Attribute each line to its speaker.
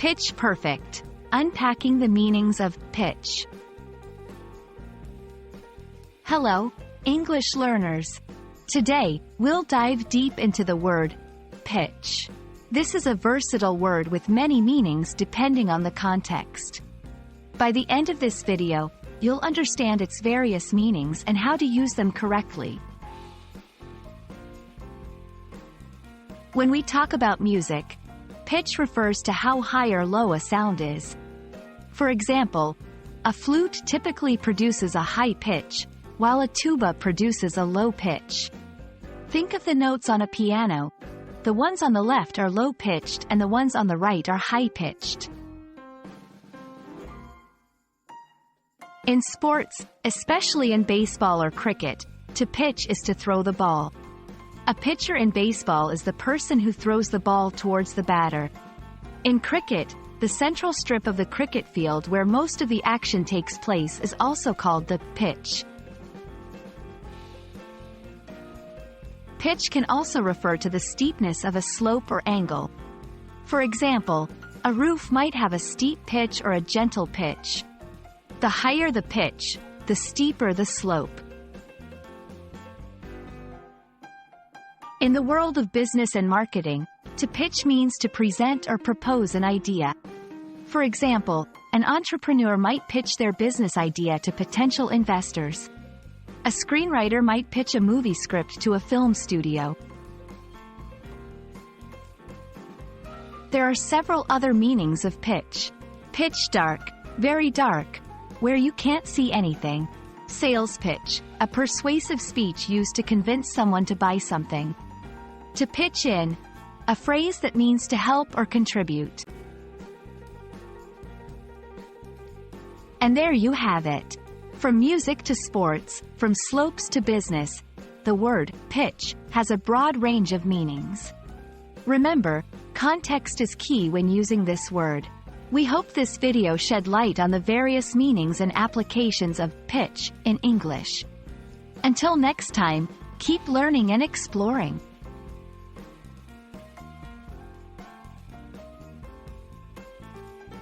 Speaker 1: Pitch perfect. Unpacking the meanings of pitch. Hello, English learners. Today, we'll dive deep into the word pitch. This is a versatile word with many meanings depending on the context. By the end of this video, you'll understand its various meanings and how to use them correctly. When we talk about music, pitch refers to how high or low a sound is. For example, a flute typically produces a high pitch, while a tuba produces a low pitch. Think of the notes on a piano. The ones on the left are low-pitched and the ones on the right are high-pitched. In sports, especially in baseball or cricket, to pitch is to throw the ball. A pitcher in baseball is the person who throws the ball towards the batter. In cricket, the central strip of the cricket field where most of the action takes place is also called the pitch. Pitch can also refer to the steepness of a slope or angle. For example, a roof might have a steep pitch or a gentle pitch. The higher the pitch, the steeper the slope. In the world of business and marketing, to pitch means to present or propose an idea. For example, an entrepreneur might pitch their business idea to potential investors. A screenwriter might pitch a movie script to a film studio. There are several other meanings of pitch. Pitch dark, very dark, where you can't see anything. Sales pitch, a persuasive speech used to convince someone to buy something. To pitch in, a phrase that means to help or contribute. And there you have it. From music to sports, from slopes to business, the word pitch has a broad range of meanings. Remember, context is key when using this word. We hope this video shed light on the various meanings and applications of pitch in English. Until next time, keep learning and exploring.